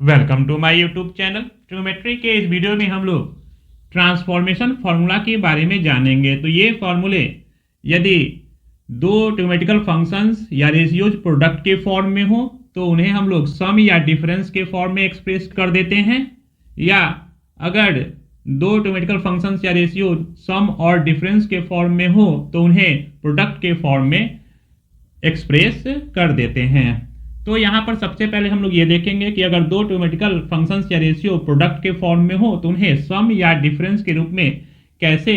Welcome to my YouTube channel. Trigonometry के इस video में हम लोग ट्रांसफॉर्मेशन फार्मूला के बारे में जानेंगे। तो ये फार्मूले यदि दो ट्रिग्नोमेट्रिकल फंक्शंस या रेशियोज प्रोडक्ट के फॉर्म में हो तो उन्हें हम लोग सम या डिफरेंस के फॉर्म में एक्सप्रेस कर देते हैं, या अगर दो ट्रिग्नोमेट्रिकल फंक्शंस या रेशियो सम और डिफरेंस के फॉर्म में हो तो उन्हें प्रोडक्ट के फॉर्म में एक्सप्रेस कर देते हैं। तो यहाँ पर सबसे पहले हम लोग ये देखेंगे कि अगर दो ट्रिग्नोमेट्रिकल फंक्शंस या रेशियो प्रोडक्ट के फॉर्म में हो तो उन्हें सम या डिफरेंस के रूप में कैसे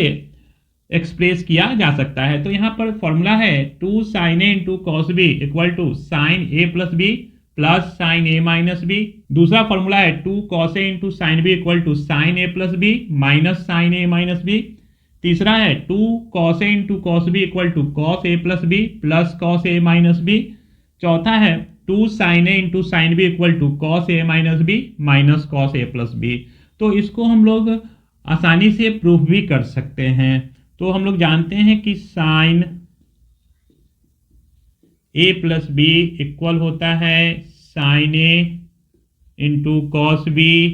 एक्सप्रेस किया जा सकता है। तो यहाँ पर फॉर्मूला है 2 sin a into cos B equal to sine A plus B plus sine A minus B. दूसरा फॉर्मूला है 2 cos a into sine B equal to sine A plus B minus sine A minus B. तीसरा है 2 cos a into cos B equal to cos A plus B plus cos A minus B. चौथा है 2 sin a into sine B equal to cos A minus B minus cos A plus B. तो इसको हम लोग आसानी से proof भी कर सकते हैं। तो हम लोग जानते हैं कि sine A plus B equal होता है sine A into cos B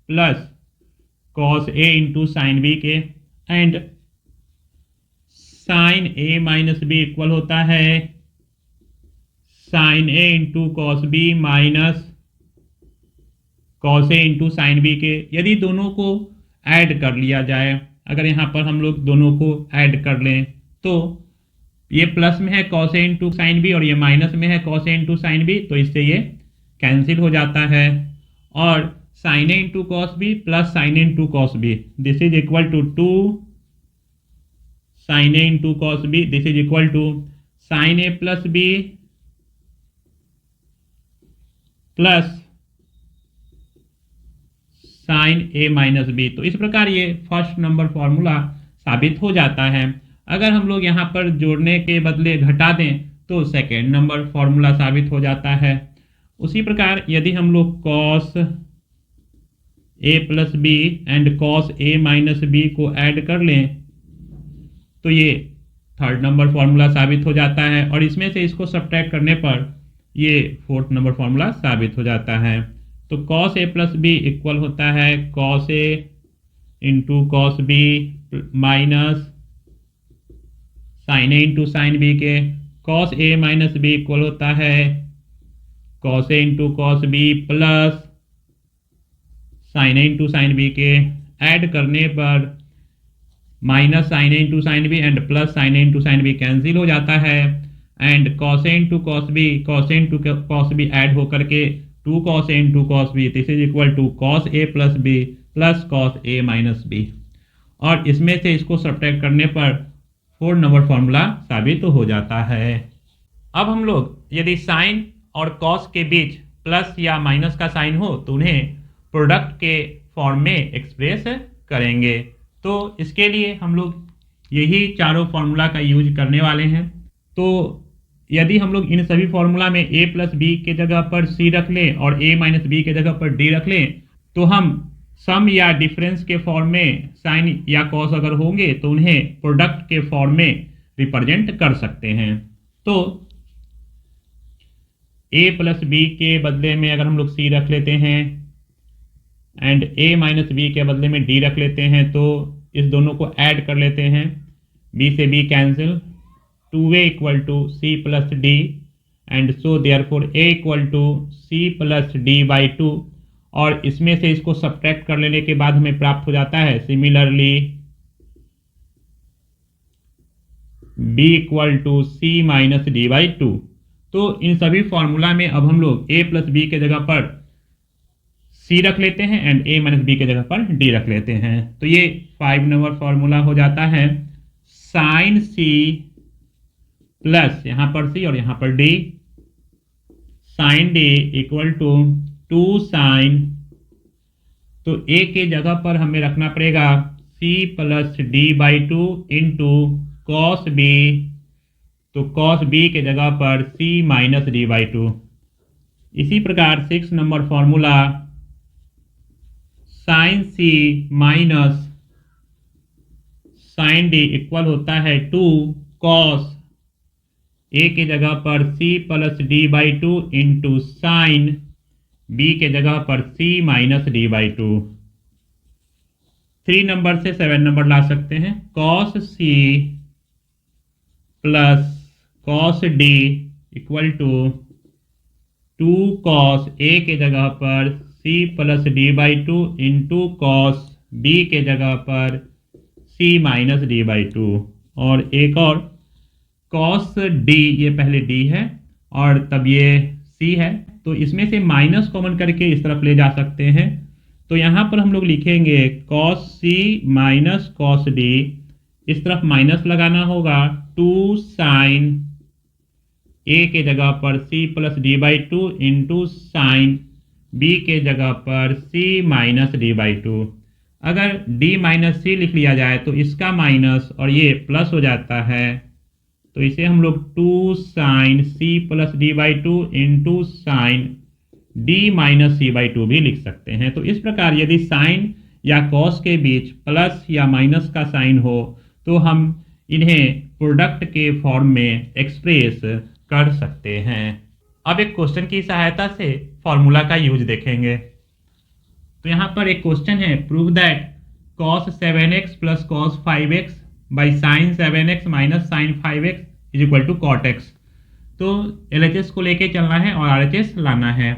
plus cos A into sine B के, and sine A minus B equal होता है sine A into cos B minus cos A into sine B के। यदि दोनों को add कर लिया जाए, अगर यहाँ पर हम लोग दोनों को ऐड कर लें तो ये प्लस में है cos A into sine B और ये माइनस में है cos A into sine B, तो इससे ये कैंसिल हो जाता है। और sine A into cos B plus sine A into cos B, this is equal to 2 sine A into cos B, this is equal to sine A plus B plus sine A minus B. तो इस प्रकार ये first number formula साबित हो जाता है। अगर हम लोग यहाँ पर जोड़ने के बदले घटा दें तो सेकेंड नंबर फॉर्मूला साबित हो जाता है। उसी प्रकार यदि हम लोग cos A plus B and cos A minus B को ऐड कर लें तो ये थर्ड नंबर फॉर्मूला साबित हो जाता है, और इसमें से इसको सब्ट्रैक्ट करने पर ये फोर्थ नंबर फॉर्मूला साबित हो जाता है। तो cos A plus B equal होता है cos A into cos B minus sine A into sine B के। Cos A minus B equal होता है cos A into cos B plus sine A into sine B के। Add करने पर minus sine A into sine B and plus sine A into sine B cancel हो जाता है, and cos A into cos into cos B Ed होकर के 2 cos a into cos B, this is equal to cos A plus B plus cos A minus B. और इसमें से इसको subtract करने पर 4 नंबर फॉर्मूला साबित हो जाता है। अब हम लोग यदि साइन और कॉस के बीच प्लस या माइनस का साइन हो तो उन्हें प्रोडक्ट के फॉर्म में एक्सप्रेस करेंगे। तो इसके लिए हम लोग यही चारों फॉर्मूला का यूज करने वाले हैं। तो यदि हम लोग इन सभी फॉर्मूला में a प्लस बी के जगह पर c रख लें और a माइनस बी के जगह पर d रख लें तो हम सम या डिफरेंस के फॉर्म में साइन या कॉस अगर होंगे तो उन्हें प्रोडक्ट के फॉर्म में रिप्रेजेंट कर सकते हैं। तो a प्लस बी के बदले में अगर हम लोग c रख लेते हैं एंड a माइनस बी के बदले में d रख लेते हैं तो इस दोनों को ऐड कर लेते हैं, b से b cancel, 2a equal to c plus D, and so therefore a equal to c plus D by 2। और इसमें से इसको सब्ट्रैक्ट कर लेने के बाद हमें प्राप्त हो जाता है similarly b equal to c minus D by 2। तो इन सभी फॉर्मूला में अब हम लोग a प्लस बी के जगह पर c रख लेते हैं एंड a माइनस बी के जगह पर d रख लेते हैं। तो ये 5 नंबर फॉर्मूला हो जाता है साइन c प्लस यहाँ पर c और यहाँ पर d, sine d equal to 2 sine, तो a के जगह पर हमें रखना पड़ेगा c plus D by 2 into cos b, तो कॉस b के जगह पर c माइनस डी बाई 2। इसी प्रकार 6 number formula sine c minus sine d equal होता है 2 कॉस ए की जगह पर c plus D by 2 into sine b के जगह पर c minus D by two. 3 number से 7 नंबर ला सकते हैं। cos c plus cos d equal to 2 cos a के जगह पर c plus D by two into cos b के जगह पर c minus D by to. और एक और cos d, ये पहले d है और तब ये c है, तो इसमें से माइनस कॉमन करके इस तरफ ले जा सकते हैं। तो यहाँ पर हम लोग लिखेंगे cos c minus cos d, इस तरफ माइनस लगाना होगा 2 sin a के जगह पर c plus D by two into sine b के जगह पर c minus D by to. अगर d माइनस c लिख लिया जाए तो इसका माइनस और ये प्लस हो जाता है, तो इसे हम लोग 2 sin c plus D by two into sign d minus c by two भी लिख सकते हैं। तो इस प्रकार यदि साइन या कॉस के बीच प्लस या माइनस का साइन हो तो हम इन्हें प्रोडक्ट के फॉर्म में एक्सप्रेस कर सकते हैं। अब एक क्वेश्चन की सहायता से फॉर्मूला का यूज देखेंगे। तो यहाँ पर एक क्वेश्चन है, prove that cos 7x plus cos 5x by sine 7x minus sine 5x is equal to cot x। तो LHS को लेके चलना है और RHS लाना है।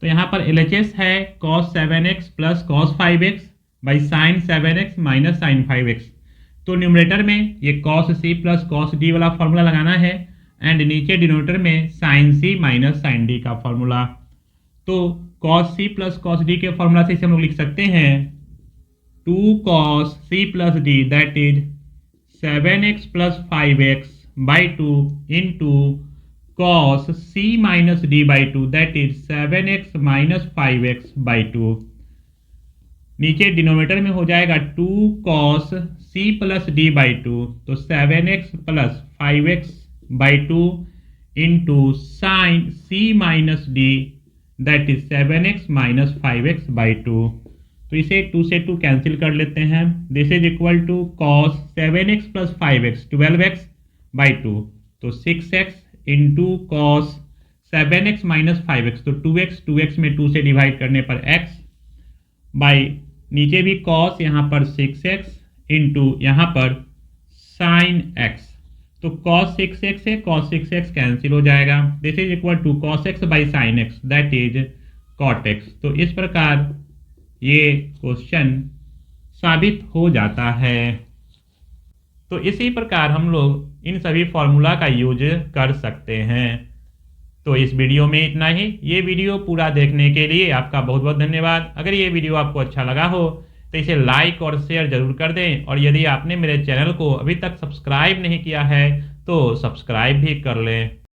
तो यहाँ पर LHS है cos 7x plus cos 5x by sine 7x minus sine 5x। तो न्यूमरेटर में ये cos c plus cos d वाला फॉर्मूला लगाना है एंड नीचे डिनोमिनेटर में sine c minus sine d का फॉर्मूला। तो cos c plus cos d के फॉर्मूला से इसे हम लोग लिख सकते हैं 2 cos c plus d that is 7x plus 5x by 2 into cos c minus d by two that is 7x minus 5x by two. नीचे डिनोमिनेटर में हो जाएगा 2 cos c plus d by two, तो 7x plus 5x by two into sine c minus d that is 7x minus 5x by two. तो इसे 2 से 2 cancel कर लेते हैं। This is equal to cos 7x plus 5x 12x by two, तो 6x into cos 7x minus 5x, तो 2x में 2 से डिवाइड करने पर x बाई नीचे भी cos यहाँ पर 6x इंटू यहाँ पर साइन x, तो cos 6x से cos 6x कैंसिल हो जाएगा। This is equal to cos x by sine x that is cot x। तो इस प्रकार ये क्वेश्चन साबित हो जाता है। तो इसी प्रकार हम लोग इन सभी फॉर्मूला का यूज कर सकते हैं। तो इस वीडियो में इतना ही। ये वीडियो पूरा देखने के लिए आपका बहुत बहुत धन्यवाद। अगर ये वीडियो आपको अच्छा लगा हो तो इसे लाइक और शेयर जरूर कर दें, और यदि आपने मेरे चैनल को अभी तक सब्सक्राइब नहीं किया है तो सब्सक्राइब भी कर लें।